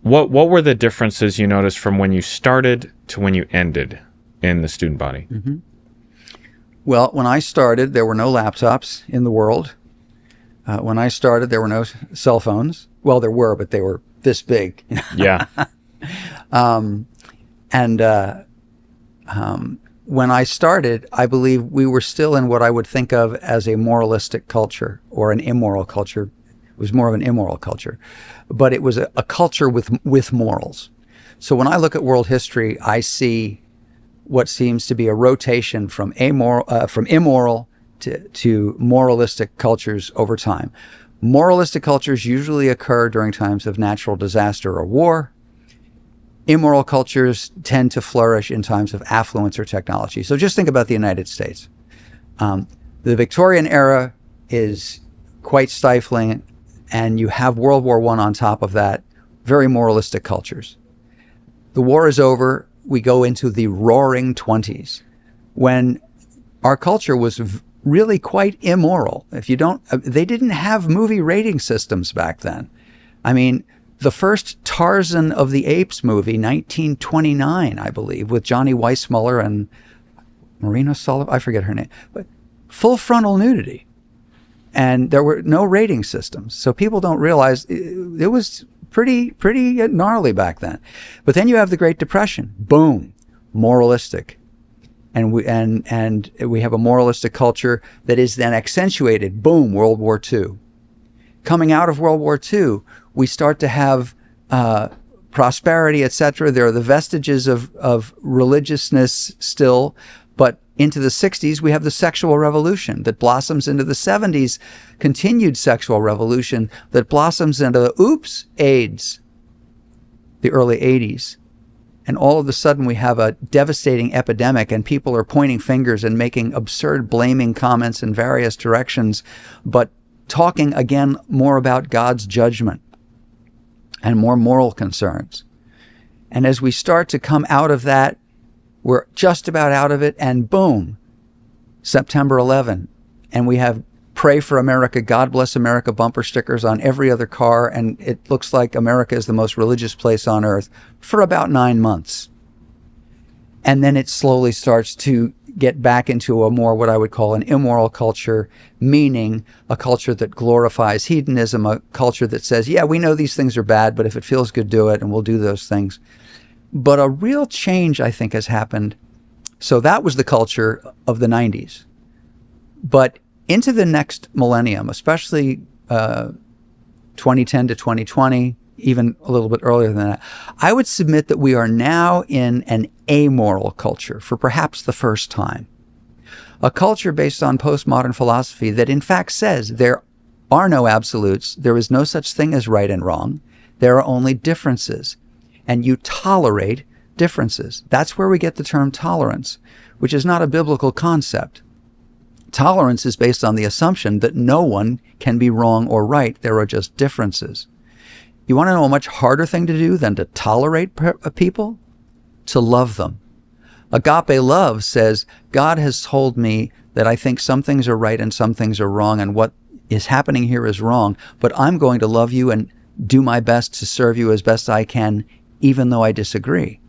What were the differences you noticed from when you started to when you ended in the student body? Mm-hmm. Well, when I started, there were no laptops in the world. When I started, there were no cell phones. Well, there were, but they were this big. Yeah. When I started, I believe we were still in what I would think of as a moralistic culture or an immoral culture. It was more of an immoral culture, but it was a culture with morals. So when I look at world history, I see what seems to be a rotation from immoral to moralistic cultures over time. Moralistic cultures usually occur during times of natural disaster or war. Immoral cultures tend to flourish in times of affluence or technology. So just think about the United States. The Victorian era is quite stifling, and you have World War I on top of that, very moralistic cultures. The war is over. We go into the roaring 20s, when our culture was really quite immoral. They didn't have movie rating systems back then. I mean, the first Tarzan of the Apes movie, 1929, I believe, with Johnny Weissmuller and Marina Sullivan, I forget her name, but full frontal nudity. And there were no rating systems. So people don't realize it was pretty gnarly back then. But then you have the Great Depression. Boom, moralistic. And we have a moralistic culture that is then accentuated. Boom, World War II. Coming out of World War II, we start to have prosperity, etc. There are the vestiges of religiousness still, but into the 60s, we have the sexual revolution that blossoms into the 70s, continued sexual revolution that blossoms into the, AIDS, the early 80s. And all of a sudden, we have a devastating epidemic, and people are pointing fingers and making absurd blaming comments in various directions, but talking again more about God's judgment and more moral concerns. And as we start to come out of that, we're just about out of it, and boom, September 11. And we have Pray for America, God Bless America bumper stickers on every other car, and it looks like America is the most religious place on earth for about 9 months. And then it slowly starts to get back into a more what I would call an immoral culture, meaning a culture that glorifies hedonism, a culture that says, yeah, we know these things are bad, but if it feels good, do it, and we'll do those things. But a real change, I think, has happened. So that was the culture of the 90s. But into the next millennium, especially 2010 to 2020, even a little bit earlier than that, I would submit that we are now in an amoral culture for perhaps the first time. A culture based on postmodern philosophy that in fact says there are no absolutes, there is no such thing as right and wrong, there are only differences, and you tolerate differences. That's where we get the term tolerance, which is not a biblical concept. Tolerance is based on the assumption that no one can be wrong or right, there are just differences. You want to know a much harder thing to do than to tolerate people? To love them. Agape love says, God has told me that I think some things are right and some things are wrong, and what is happening here is wrong, but I'm going to love you and do my best to serve you as best I can, even though I disagree.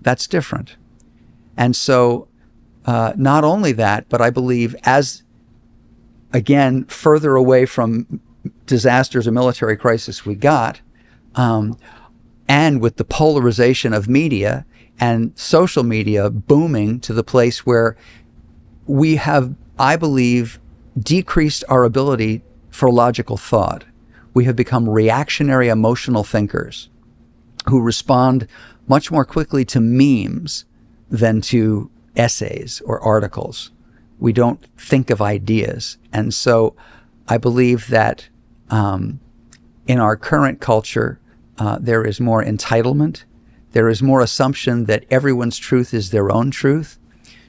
That's different. And so not only that, but I believe as, again, further away from disasters or military crisis we got, and with the polarization of media and social media booming to the place where we have, I believe, decreased our ability for logical thought. We have become reactionary emotional thinkers who respond much more quickly to memes than to essays or articles. We don't think of ideas. And so I believe that in our current culture, there is more entitlement. There is more assumption that everyone's truth is their own truth.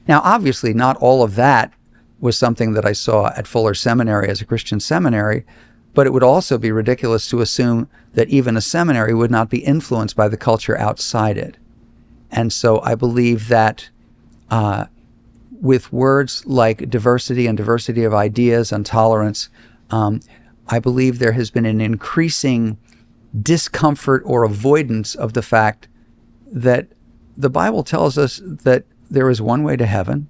Now, obviously, not all of that was something that I saw at Fuller Seminary as a Christian seminary, but it would also be ridiculous to assume that even a seminary would not be influenced by the culture outside it. And so I believe that with words like diversity and diversity of ideas and tolerance, I believe there has been an increasing discomfort or avoidance of the fact that the Bible tells us that there is one way to heaven,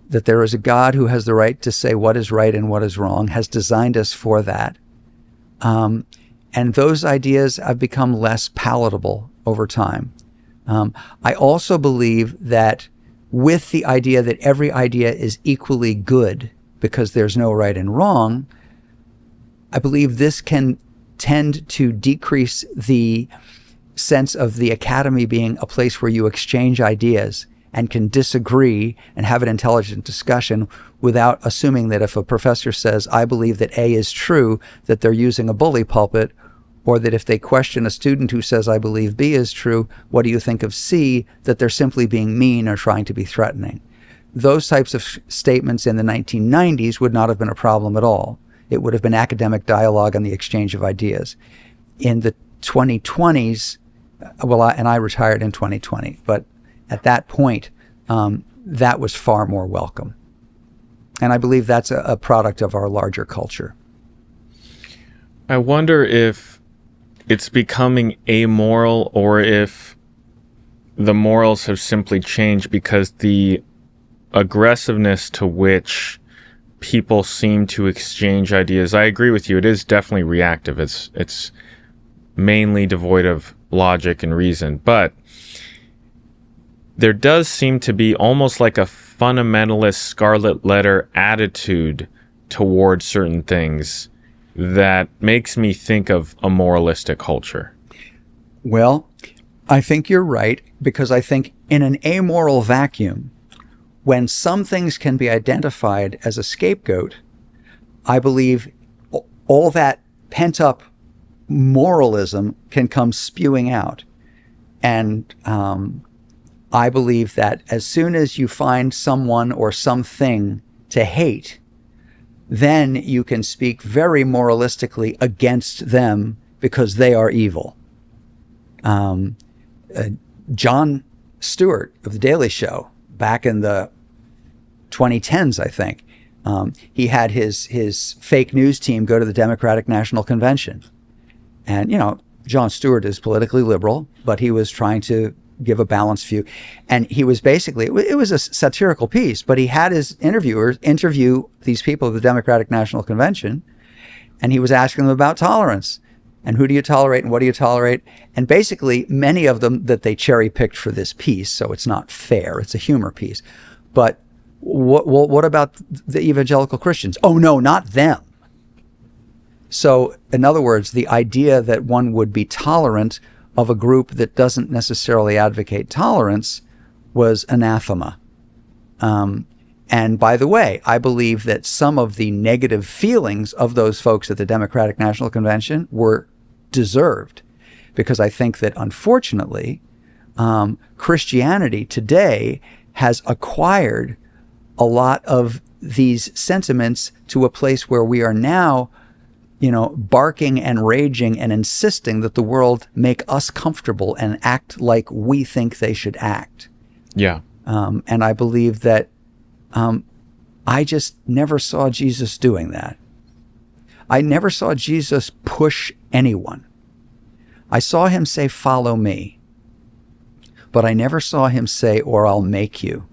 that there is a God who has the right to say what is right and what is wrong, has designed us for that. And those ideas have become less palatable over time. I also believe that with the idea that every idea is equally good because there's no right and wrong, I believe this can tend to decrease the sense of the academy being a place where you exchange ideas and can disagree and have an intelligent discussion without assuming that if a professor says, I believe that A is true, that they're using a bully pulpit, or that if they question a student who says, I believe B is true, what do you think of C, that they're simply being mean or trying to be threatening. Those types of statements in the 1990s would not have been a problem at all. It would have been academic dialogue and the exchange of ideas. In the 2020s, and I retired in 2020, but at that point, that was far more welcome. And I believe that's a product of our larger culture. I wonder if it's becoming amoral or if the morals have simply changed because the aggressiveness to which people seem to exchange ideas. I agree with you. It is definitely reactive. It's mainly devoid of logic and reason. But there does seem to be almost like a fundamentalist scarlet letter attitude towards certain things that makes me think of a moralistic culture. Well, I think you're right, because I think in an amoral vacuum, when some things can be identified as a scapegoat, I believe all that pent-up moralism can come spewing out. And I believe that as soon as you find someone or something to hate, then you can speak very moralistically against them because they are evil. Jon Stewart of The Daily Show, back in the 2010s, I think, he had his fake news team go to the Democratic National Convention. And, Jon Stewart is politically liberal, but he was trying to give a balanced view. And he was basically, it was a satirical piece, but he had his interviewers interview these people at the Democratic National Convention, and he was asking them about tolerance. And who do you tolerate and what do you tolerate? And basically, many of them that they cherry picked for this piece, so it's not fair, it's a humor piece. But what about the evangelical Christians? Oh, no, not them. So, in other words, the idea that one would be tolerant of a group that doesn't necessarily advocate tolerance was anathema. And by the way, I believe that some of the negative feelings of those folks at the Democratic National Convention were deserved, because I think that, unfortunately, Christianity today has acquired a lot of these sentiments to a place where we are now barking and raging and insisting that the world make us comfortable and act like we think they should act. Yeah. And I believe that I just never saw Jesus doing that. I never saw Jesus push anyone. I saw him say, follow me. But I never saw him say, or I'll make you.